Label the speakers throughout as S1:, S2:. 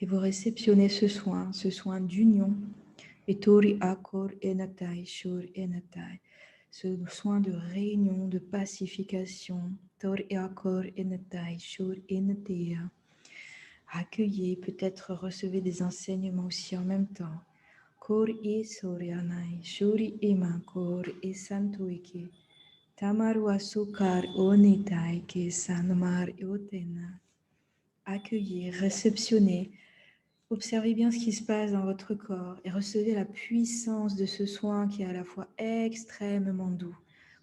S1: Et vous réceptionnez ce soin d'union. Et Tori Akor Enatai Shur Enatai. Ce soin de réunion, de pacification. Tori Akor Enatai Shur Enatea. Accueillez, peut-être recevez des enseignements aussi en même temps. Kor I Sorianai Shuri Ima Kor I Santuike. Tamaru Asukar Onitai Ke Sanmar Yotena. Accueillez, réceptionnez. Observez bien ce qui se passe dans votre corps et recevez la puissance de ce soin qui est à la fois extrêmement doux.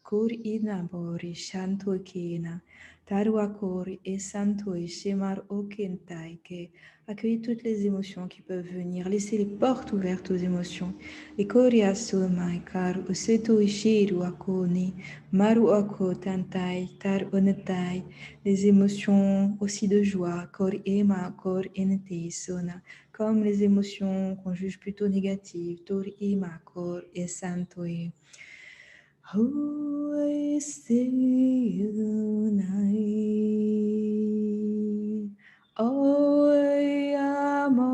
S1: Kur ina bori shanto kena, tarua kori et santo et shemar okentaike. Accueillez toutes les émotions qui peuvent venir. Laissez les portes ouvertes aux émotions. Et kori asomai kar useto ishiru akoni, maru ako tantai, tar onetai. Les émotions aussi de joie, kor ema, kor enete sona, comme les émotions qu'on juge plutôt négatives, tor ima, kor et santoi. Oi amo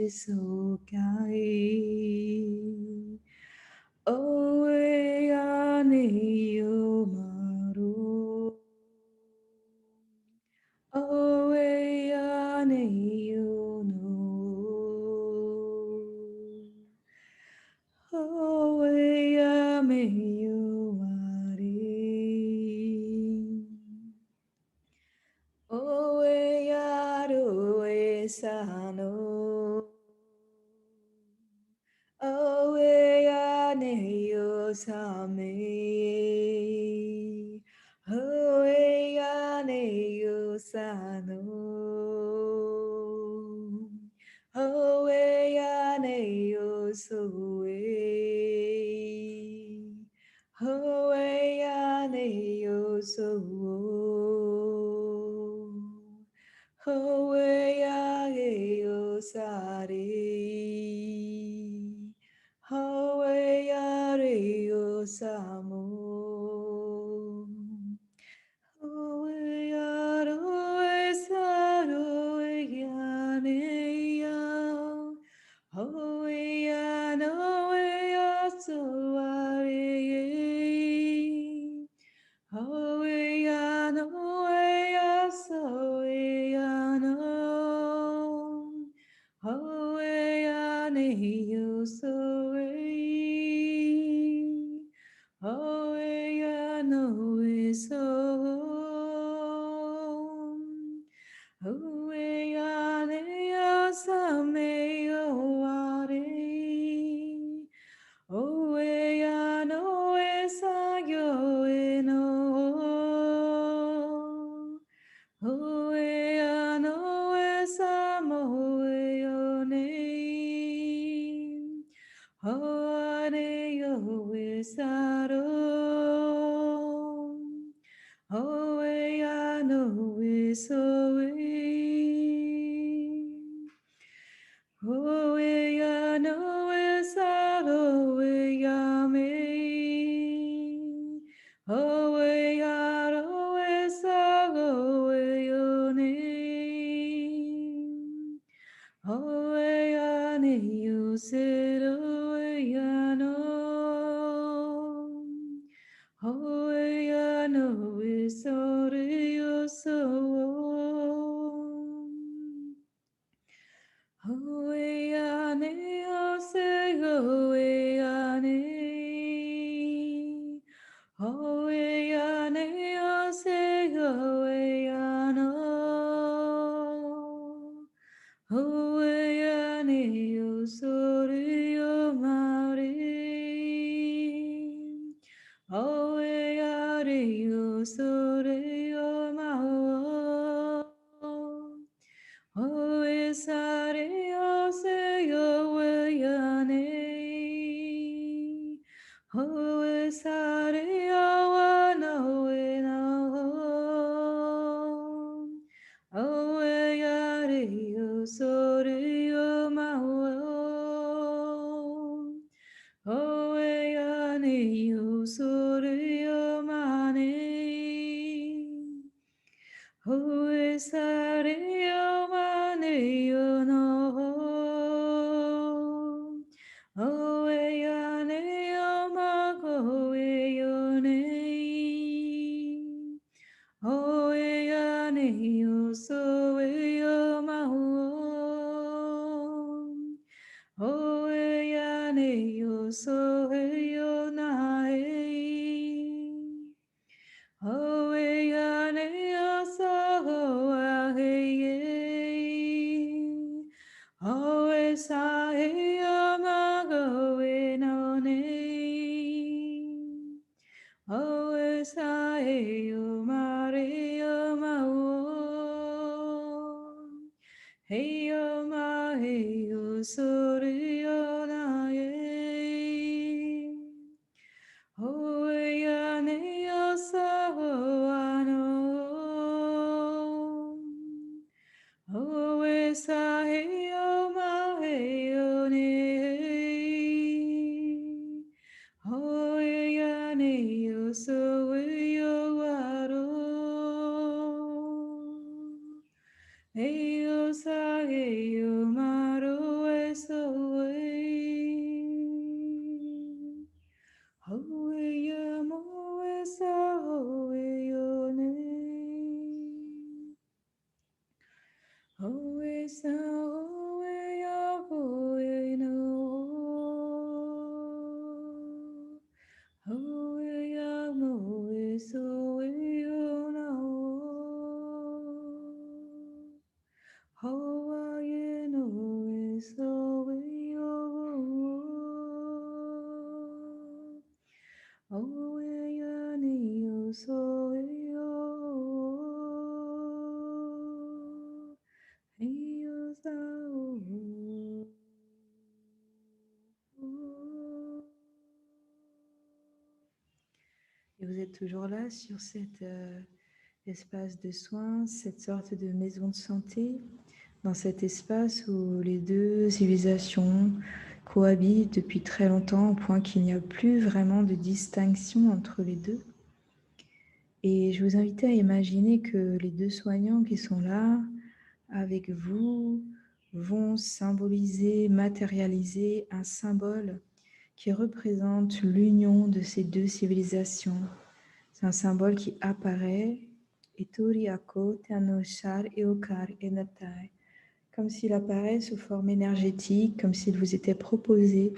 S1: sokai. Oi ane maru. Oi ane no. Oi ame Oe aro e sano. Oe ane yo same. Oe ane yo sano. Oe ane yo soe. Oe ane yo so. Howe yage osari. Howe yare osamo. Howe yaro esaro yane ya. Howe yano yaso are. Howe yano yaso yano. Howe yane yoso. Howe yano eso. Howe yane yasame yoare. Oe ano esagyo eno. Oe ano esamo eone. Oare yo esaro. Oe ano esoe. Oe ano esaro yame. Oe aro esago eone. Oe ane yosero yano. Oe ano esore yoso. Howe ane ose howe ane. Howe ane ose howe ano. Howe ane osore yomare. Howe are osore yomao. Oe sare ose oe yane. Oe sare awa no e no. Oe yare yo sore yo mao. Oe yane yo sore yo mane. Oe sare yo mane yo sa he o ma he o ne ho e ya ne o so e o waro e o sa he o maro e so e ho e ya mo e sa ho e o ne ho e sa ho e ya ho e no ho e ya mo e so e o na ho a ye no e so e o ho e ya ni o so e o e o sa o Et vous êtes toujours là sur cet espace de soins, cette sorte de maison de santé, dans cet espace où les deux civilisations cohabitent depuis très longtemps, au point qu'il n'y a plus vraiment de distinction entre les deux. Et je vous invite à imaginer que les deux soignants qui sont là avec vous vont symboliser, matérialiser un symbole qui représente l'union de ces deux civilisations. C'est un symbole qui apparaît, comme s'il apparaît sous forme énergétique, comme s'il vous était proposé,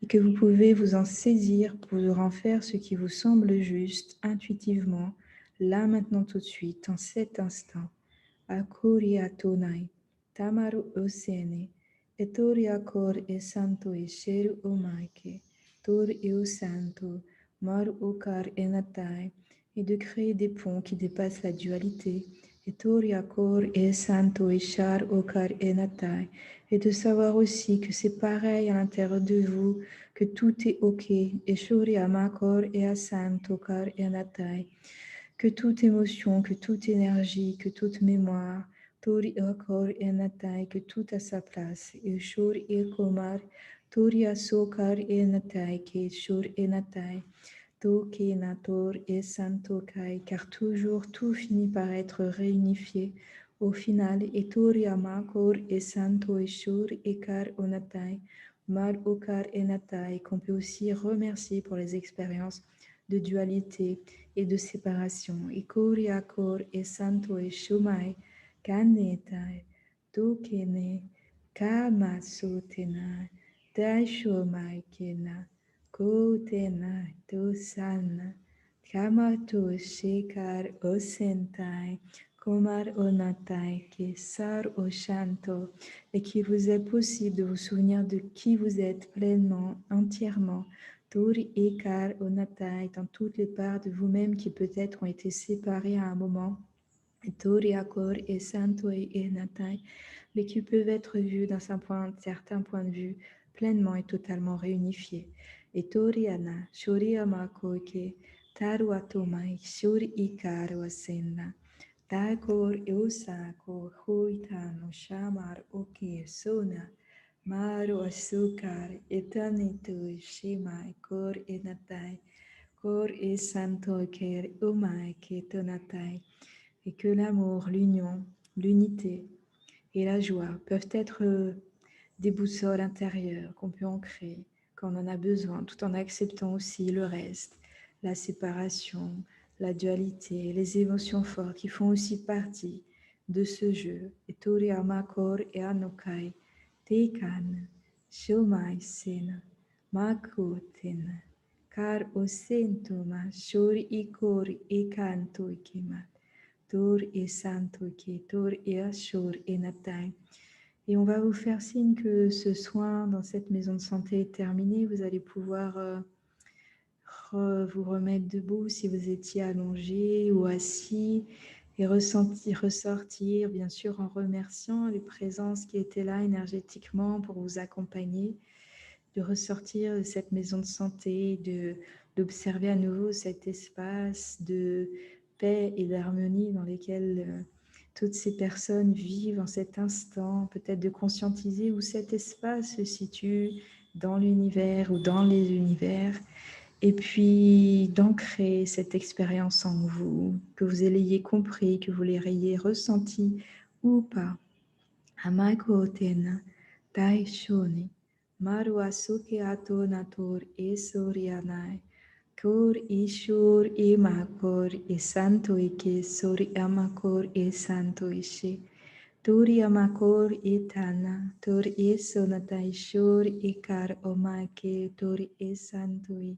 S1: et que vous pouvez vous en saisir pour en faire ce qui vous semble juste, intuitivement, là, maintenant, tout de suite, en cet instant. Akuri atonai, tamaru osene, etori akor e santo e sheru omaike, tor e o santo, mar okar enatai, et de créer des ponts qui dépassent la dualité, et tori akor e santo e shar okar enatai, et de savoir aussi que c'est pareil à l'intérieur de vous, que tout est ok, et shuri amakor e asanto kar enatai, que toute émotion, que toute énergie, que toute mémoire, Tori Akor Enatai, que tout a sa place, et Shur Ekomar, Tori Asokar Enatai, que Shur Enatai, Toke Nator et Santokai, car toujours tout finit par être réunifié. Au final, et Tori Amakor et Santo et Shur Ekar Onatai, Mal Okar Enatai, qu'on peut aussi remercier pour les expériences de dualité et de séparation. Ikori Akor et Santo et Shumai, Kanetai, Tokene, Kamasotena, Daishomai Kena, Kotena, Tosana, Kamato Shekar Osentai, Komar Onatai, Kesar Oshanto, et qu'il vous est possible de vous souvenir de qui vous êtes pleinement, entièrement, Tori Ekar Onatai, dans toutes les parts de vous-même qui peut-être ont été séparées à un moment, Tori Akor et Santo et Enatai, mais qui peuvent être vus d'un certain point de vue pleinement et totalement réunifiés. Et Tori Ana, Shuri Amakoke, Taru Atomai, Shuri Ikar Wasenna, Takor Eusako, Huitano, Shamar Oki Sona, Maru Asukar, Etanitu, Shimai, Kor Enatai, Kor e Santo Ker Umai Ketonatai, et que l'amour, l'union, l'unité et la joie peuvent être des boussoles intérieures qu'on peut ancrer quand on en a besoin, tout en acceptant aussi le reste, la séparation, la dualité, les émotions fortes qui font aussi partie de ce jeu. Et Tori Amakor et Anokai, Teikan, Shomai Sena, Makoten, Kar Osentoma, Shori Ikori Ekanto Ikimat. Tor et Santo qui Tor et Ashur et Natai. Et on va vous faire signe que ce soin dans cette maison de santé est terminé. Vous allez pouvoir vous remettre debout si vous étiez allongé ou assis et ressortir, bien sûr, en remerciant les présences qui étaient là énergétiquement pour vous accompagner, de ressortir de cette maison de santé, d'observer à nouveau cet espace de paix et d'harmonie dans lequel toutes ces personnes vivent en cet instant, peut-être de conscientiser où cet espace se situe dans l'univers ou dans les univers, et puis d'ancrer cette expérience en vous, que vous l'ayez compris, que vous l'ayez ressenti ou pas. Amako tena, tai shoni, maru asuke ato nator e sorianai, Kor ishur e makor e santo ike sori amakor e santo ishe. Turi amakor e tana, tur e sonata ishur e kar omake, tur e santo i.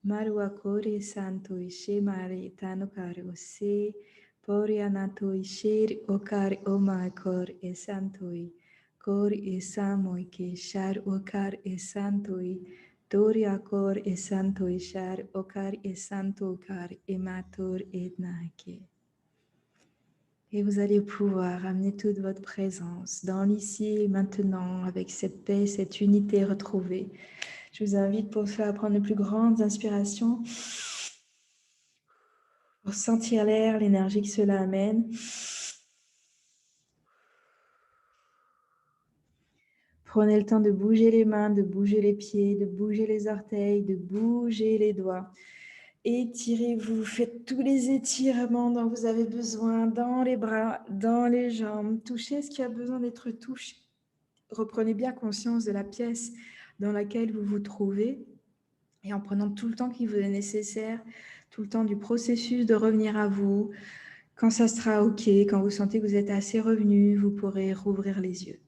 S1: Maru akor e santo ishe mare tano kar ose, pori anato isher o kar omakor e santo i. Kor e samo ike shar o kar e santo i. Dori akor e santo ishar, okar e santo okar e mator et nake. Et vous allez pouvoir amener toute votre présence dans l'ici et maintenant avec cette paix, cette unité retrouvée. Je vous invite pour ça à prendre de plus grandes inspirations, pour sentir l'air, l'énergie que cela amène. Prenez le temps de bouger les mains, de bouger les pieds, de bouger les orteils, de bouger les doigts. Étirez-vous, faites tous les étirements dont vous avez besoin, dans les bras, dans les jambes. Touchez ce qui a besoin d'être touché. Reprenez bien conscience de la pièce dans laquelle vous vous trouvez et en prenant tout le temps qui vous est nécessaire, tout le temps du processus de revenir à vous. Quand ça sera OK, quand vous sentez que vous êtes assez revenu, vous pourrez rouvrir les yeux.